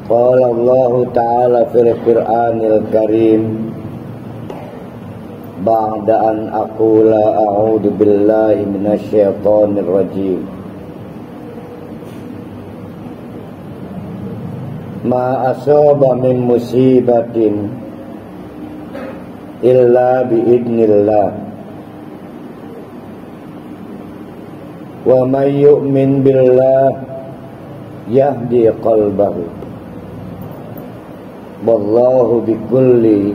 Qala Allah Ta'ala fil Qur'anil Karim ba'da an aqula a'udzu billahi minasyaitonir rajim. Ma asaba min musibatin illa biidnillah wa may yu'min billah yahdi qalbahu wallahu bikulli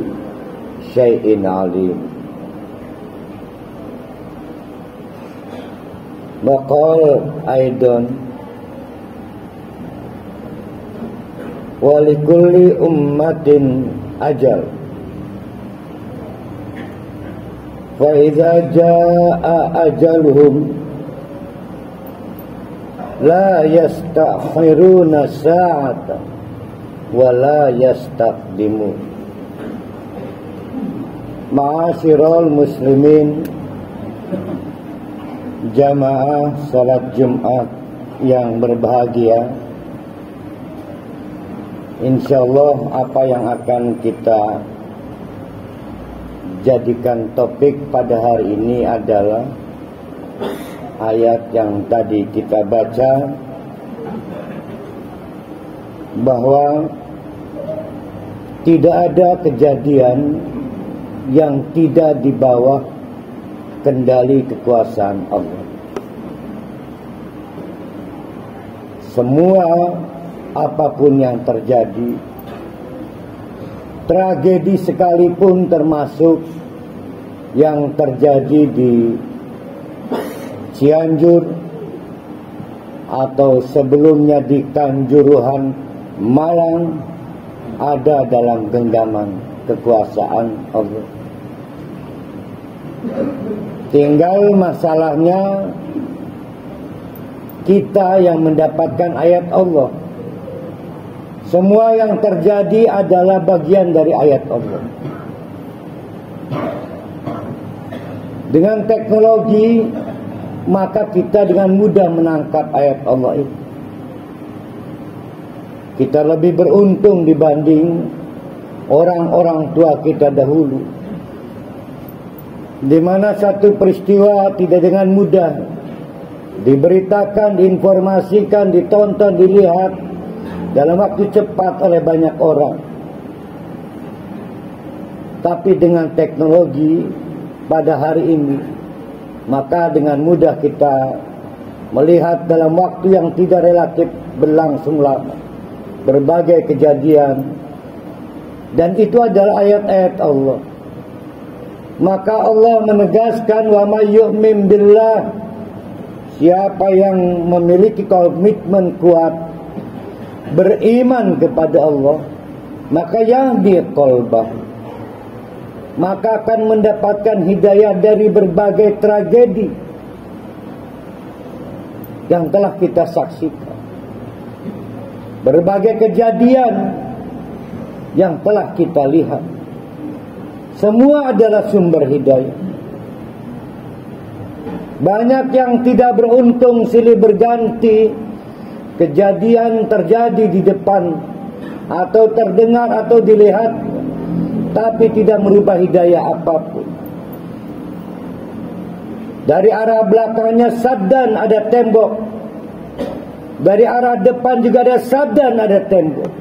syai'in alim. Maqal aidan wa likulli ummatin ajal fa idza jaa ajaluhum la yastakhiruna sa'atan wa la yastaqdimun. Ma'asyiral muslimin, jamaah salat Jumat yang berbahagia, insyaallah apa yang akan kita jadikan topik pada hari ini adalah ayat yang tadi kita baca, bahwa tidak ada kejadian yang tidak di bawah kendali kekuasaan Allah. Semua apapun yang terjadi, tragedi sekalipun termasuk yang terjadi di Cianjur atau sebelumnya di Kanjuruhan Malang, ada dalam genggaman kekuasaan Allah. Tinggal masalahnya kita yang mendapatkan ayat Allah. Semua yang terjadi adalah bagian dari ayat Allah. Dengan teknologi, maka kita dengan mudah menangkap ayat Allah itu. Kita lebih beruntung dibanding orang-orang tua kita dahulu, di mana satu peristiwa tidak dengan mudah diberitakan, diinformasikan, ditonton, dilihat dalam waktu cepat oleh banyak orang. Tapi dengan teknologi pada hari ini, maka dengan mudah kita melihat dalam waktu yang tidak relatif berlangsung lama berbagai kejadian, dan itu adalah ayat-ayat Allah. Maka Allah menegaskan, wa may yu'min billah, siapa yang memiliki komitmen kuat beriman kepada Allah, maka yahdi qalbah, maka akan mendapatkan hidayah dari berbagai tragedi yang telah kita saksikan, berbagai kejadian yang telah kita lihat. Semua adalah sumber hidayah. Banyak yang tidak beruntung silih berganti, kejadian terjadi di depan atau terdengar atau dilihat, tapi tidak merubah hidayah apapun. Dari arah belakangnya saddan ada tembok, dari arah depan juga ada saddan ada tembok.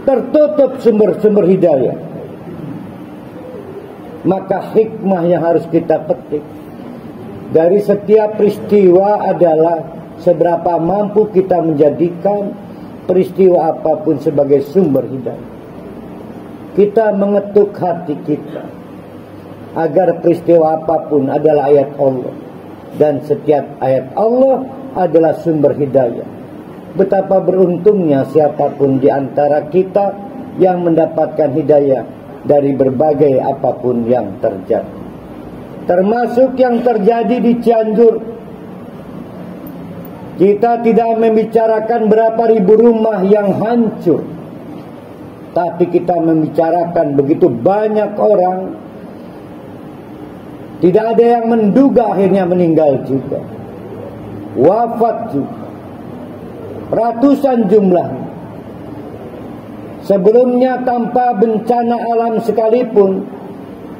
Tertutup sumber-sumber hidayah. Maka hikmah yang harus kita petik dari setiap peristiwa adalah seberapa mampu kita menjadikan peristiwa apapun sebagai sumber hidayah. Kita mengetuk hati kita agar peristiwa apapun adalah ayat Allah, dan setiap ayat Allah adalah sumber hidayah. Betapa beruntungnya siapapun di antara kita yang mendapatkan hidayah dari berbagai apapun yang terjadi, termasuk yang terjadi di Cianjur. Kita tidak membicarakan berapa ribu rumah yang hancur, tapi kita membicarakan begitu banyak orang. Tidak ada yang menduga akhirnya meninggal juga, wafat juga, ratusan jumlahnya. Sebelumnya tanpa bencana alam sekalipun,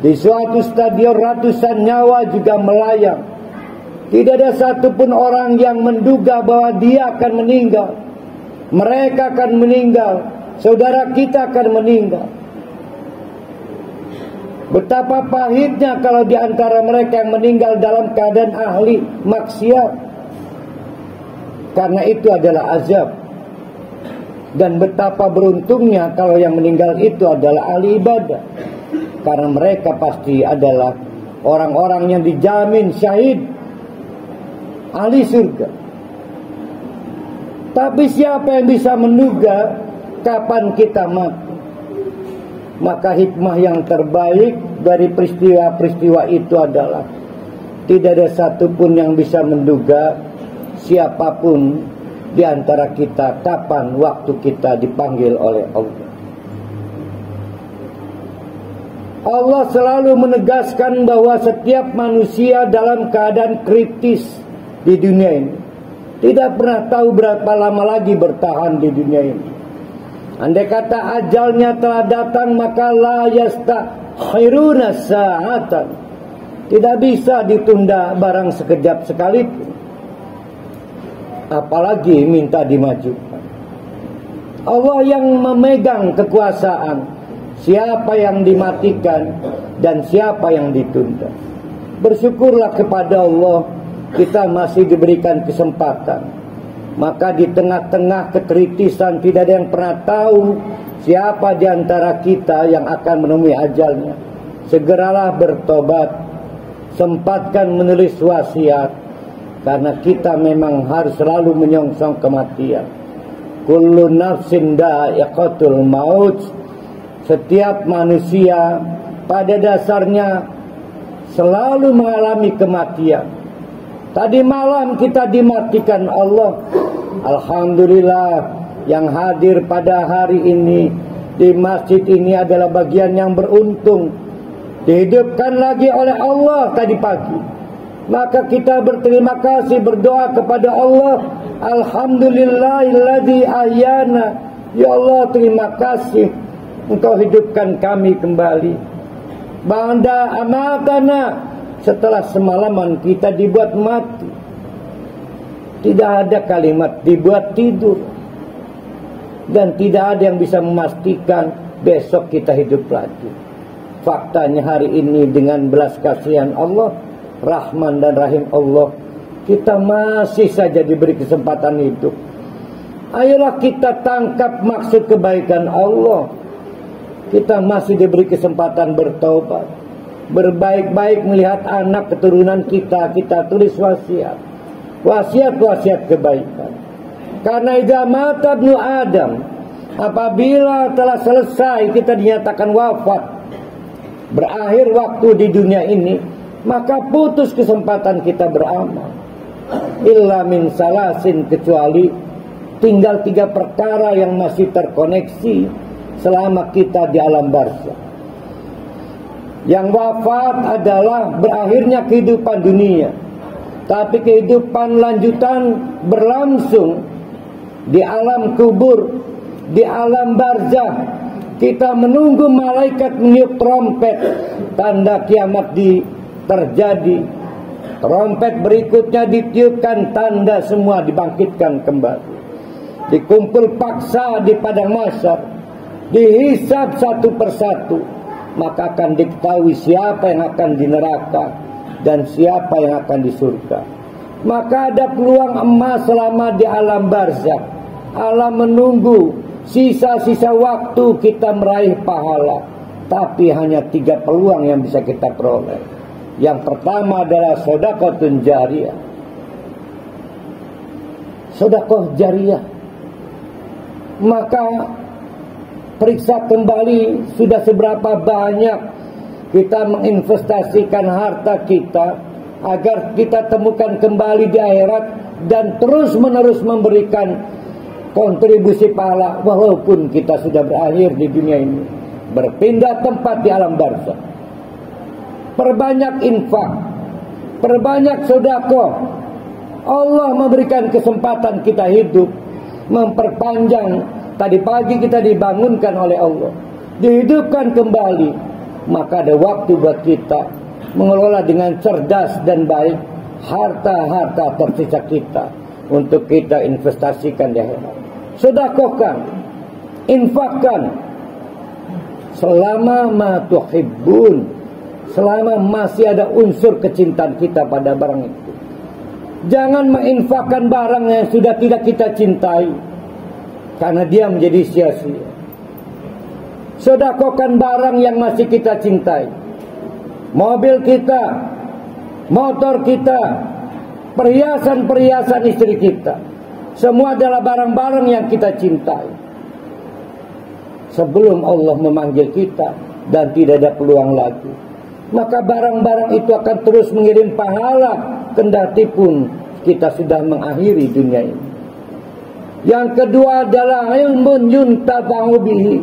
di suatu stadion ratusan nyawa juga melayang. Tidak ada satupun orang yang menduga bahwa dia akan meninggal. Mereka akan meninggal. Saudara kita akan meninggal. Betapa pahitnya kalau di antara mereka yang meninggal dalam keadaan ahli maksiat. Karena itu adalah azab. Dan betapa beruntungnya kalau yang meninggal itu adalah ahli ibadah. Karena mereka pasti adalah orang-orang yang dijamin syahid, ahli surga. Tapi siapa yang bisa menduga kapan kita mati? Maka hikmah yang terbaik dari peristiwa-peristiwa itu adalah tidak ada satupun yang bisa menduga siapapun di antara kita kapan waktu kita dipanggil oleh Allah. Allah selalu menegaskan bahwa setiap manusia dalam keadaan kritis di dunia ini. Tidak pernah tahu berapa lama lagi bertahan di dunia ini. Andai kata ajalnya telah datang, maka la yastakhiruna sa'atan. Tidak bisa ditunda barang sekejap sekalipun. Apalagi minta dimajukan. Allah yang memegang kekuasaan. Siapa yang dimatikan dan siapa yang ditunda. Bersyukurlah kepada Allah, kita masih diberikan kesempatan. Maka di tengah-tengah kekritisan tidak ada yang pernah tahu siapa di antara kita yang akan menemui ajalnya. Segeralah bertobat, sempatkan menulis wasiat, karena kita memang harus selalu menyongsong kematian. Kullu nafsin dha'iqatul maut. Setiap manusia pada dasarnya selalu mengalami kematian. Tadi malam kita dimatikan Allah. Alhamdulillah, yang hadir pada hari ini di masjid ini adalah bagian yang beruntung. Dihidupkan lagi oleh Allah tadi pagi. Maka kita berterima kasih, berdoa kepada Allah. Alhamdulillahilladzi ahyana. Ya Allah, terima kasih Engkau hidupkan kami kembali. Ba'da amatana. Setelah semalaman kita dibuat mati. Tidak ada kalimat dibuat tidur. Dan tidak ada yang bisa memastikan besok kita hidup lagi. Faktanya hari ini dengan belas kasihan Allah, Rahman dan Rahim Allah, kita masih saja diberi kesempatan hidup. Ayolah kita tangkap maksud kebaikan Allah. Kita masih diberi kesempatan bertobat. Berbaik-baik melihat anak keturunan kita, kita tulis wasiat. Wasiat-wasiat kebaikan. Karena idza mata ibnu Adam, apabila telah selesai kita dinyatakan wafat, berakhir waktu di dunia ini, maka putus kesempatan kita beramal. Illa min salasin, kecuali tinggal 3 perkara yang masih terkoneksi selama kita di alam barzakh. Yang wafat adalah berakhirnya kehidupan dunia. Tapi kehidupan lanjutan berlangsung di alam kubur, di alam barzakh. Kita menunggu malaikat meniup trompet, tanda kiamat terjadi. Trompet berikutnya ditiupkan, tanda semua dibangkitkan kembali. Dikumpul paksa di padang mahsyar, dihisab satu persatu. Maka akan diketahui siapa yang akan di neraka dan siapa yang akan di surga. Maka ada peluang emas selama di alam barzakh. Alam menunggu sisa-sisa waktu kita meraih pahala. Tapi hanya 3 peluang yang bisa kita peroleh. Yang pertama adalah sedekahun jariyah. Sedekah jariyah. Maka periksa kembali sudah seberapa banyak kita menginvestasikan harta kita agar kita temukan kembali di akhirat dan terus menerus memberikan kontribusi pahala walaupun kita sudah berakhir di dunia ini, berpindah tempat di alam barzakh. Perbanyak infak, perbanyak sedekah. Allah memberikan kesempatan kita hidup, memperpanjang Tadi pagi kita dibangunkan oleh Allah, dihidupkan kembali, maka ada waktu buat kita mengelola dengan cerdas dan baik harta-harta tersisa kita untuk kita investasikan di akhirat. Sedekahkan, infakkan selama ma tuhibbun, selama masih ada unsur kecintaan kita pada barang itu. Jangan menginfakkan barang yang sudah tidak kita cintai, karena dia menjadi sia-sia. Sedekahkan barang yang masih kita cintai. Mobil kita, motor kita, perhiasan-perhiasan istri kita, semua adalah barang-barang yang kita cintai. Sebelum Allah memanggil kita dan tidak ada peluang lagi, maka barang-barang itu akan terus mengirim pahala kendati pun kita sudah mengakhiri dunia ini. Yang kedua adalah ilmun yuntafa'u bihi.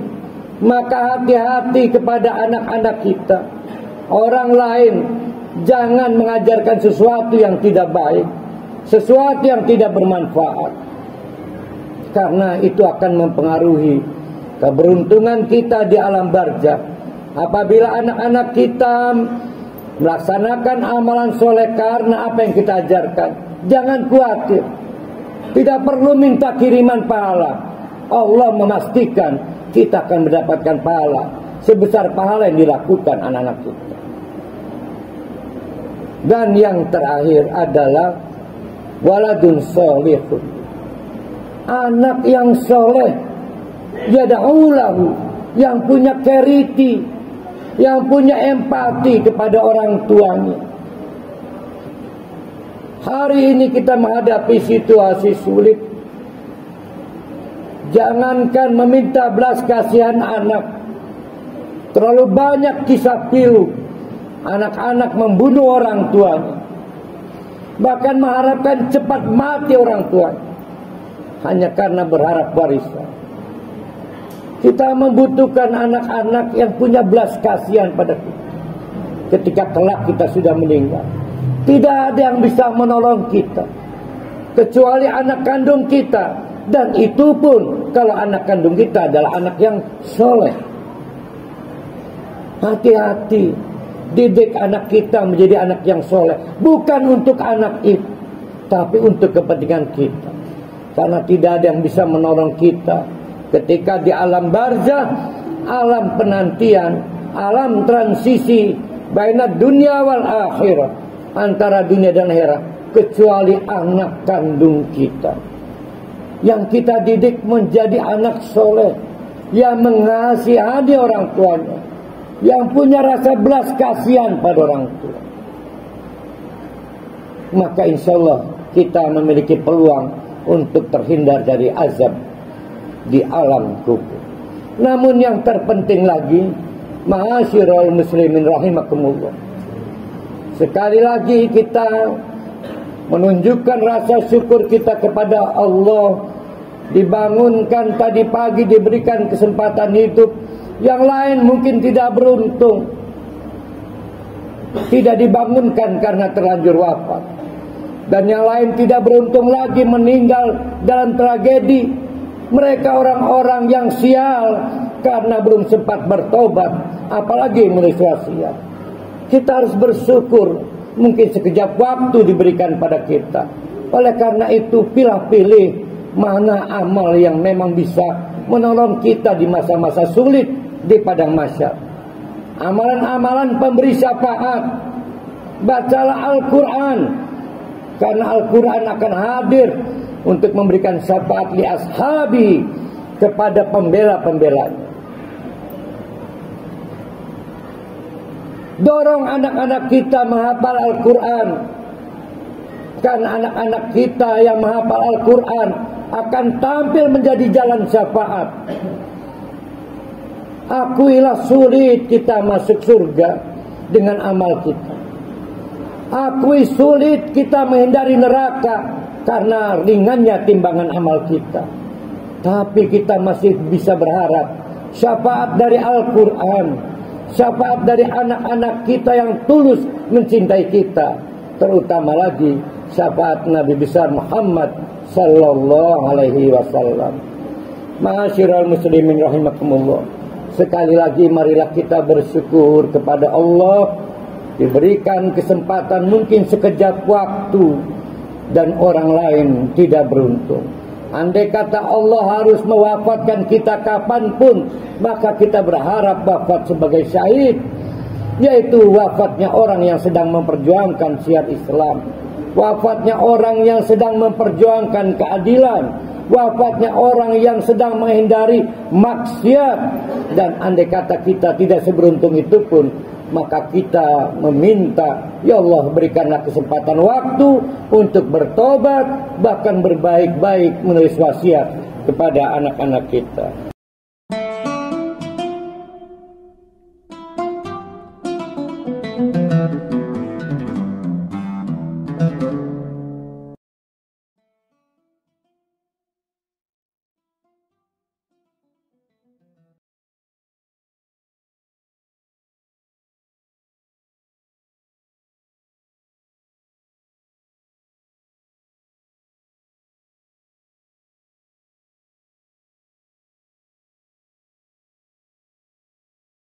Maka hati-hati kepada anak-anak kita. Orang lain jangan mengajarkan sesuatu yang tidak baik, sesuatu yang tidak bermanfaat, karena itu akan mempengaruhi keberuntungan kita di alam barzakh. Apabila anak-anak kita melaksanakan amalan soleh karena apa yang kita ajarkan, jangan khawatir, tidak perlu minta kiriman pahala. Allah memastikan kita akan mendapatkan pahala sebesar pahala yang dilakukan anak-anak kita. Dan yang terakhir adalah waladun sholihun, anak yang soleh, yad'u lahu, yang punya charity, yang punya empati kepada orang tuanya. Hari ini kita menghadapi situasi sulit. Jangankan meminta belas kasihan anak, terlalu banyak kisah pilu anak-anak membunuh orang tuanya, bahkan mengharapkan cepat mati orang tuanya hanya karena berharap warisan. Kita membutuhkan anak-anak yang punya belas kasihan pada kita ketika kelak kita sudah meninggal. Tidak ada yang bisa menolong kita kecuali anak kandung kita, dan itu pun kalau anak kandung kita adalah anak yang soleh. Hati-hati, didik anak kita menjadi anak yang soleh, bukan untuk anak itu, tapi untuk kepentingan kita. Karena tidak ada yang bisa menolong kita ketika di alam barzakh, alam penantian, alam transisi baina dunia wal akhirah, antara dunia dan akhirat, kecuali anak kandung kita yang kita didik menjadi anak soleh, yang mengasihani orang tuanya, yang punya rasa belas kasihan pada orang tua. Maka insya Allah kita memiliki peluang untuk terhindar dari azab di alam kubur. Namun yang terpenting lagi, ma'asyiral muslimin rahimakumullah, sekali lagi kita menunjukkan rasa syukur kita kepada Allah. Dibangunkan tadi pagi, diberikan kesempatan hidup. Yang lain mungkin tidak beruntung, tidak dibangunkan karena terlanjur wafat. Dan yang lain tidak beruntung lagi, meninggal dalam tragedi. Mereka orang-orang yang sial karena belum sempat bertobat, apalagi menulis wasiat. Kita harus bersyukur, mungkin sekejap waktu diberikan pada kita. Oleh karena itu, pilih-pilih mana amal yang memang bisa menolong kita di masa-masa sulit di padang mahsyar. Amalan-amalan pemberi syafaat. Bacalah Al-Quran, karena Al-Quran akan hadir untuk memberikan syafaat li ashabi, kepada pembela-pembelanya. Dorong anak-anak kita menghafal Al-Quran, karena anak-anak kita yang menghafal Al-Quran akan tampil menjadi jalan syafaat. Akuilah sulit kita masuk surga dengan amal kita. Akui sulit kita menghindari neraka karena ringannya timbangan amal kita. Tapi kita masih bisa berharap syafaat dari Al-Quran, syafaat dari anak-anak kita yang tulus mencintai kita, terutama lagi syafaat Nabi besar Muhammad sallallahu alaihi wasallam. Ma'asyiral muslimin rahimakumullah. Sekali lagi marilah kita bersyukur kepada Allah, diberikan kesempatan mungkin sekejap waktu dan orang lain tidak beruntung. Andai kata Allah harus mewafatkan kita kapanpun, maka kita berharap wafat sebagai syahid, yaitu wafatnya orang yang sedang memperjuangkan syiar Islam, wafatnya orang yang sedang memperjuangkan keadilan, wafatnya orang yang sedang menghindari maksiat. Dan andai kata kita tidak seberuntung itu pun, maka kita meminta, ya Allah berikanlah kesempatan waktu untuk bertobat, bahkan berbaik-baik menulis wasiat kepada anak-anak kita.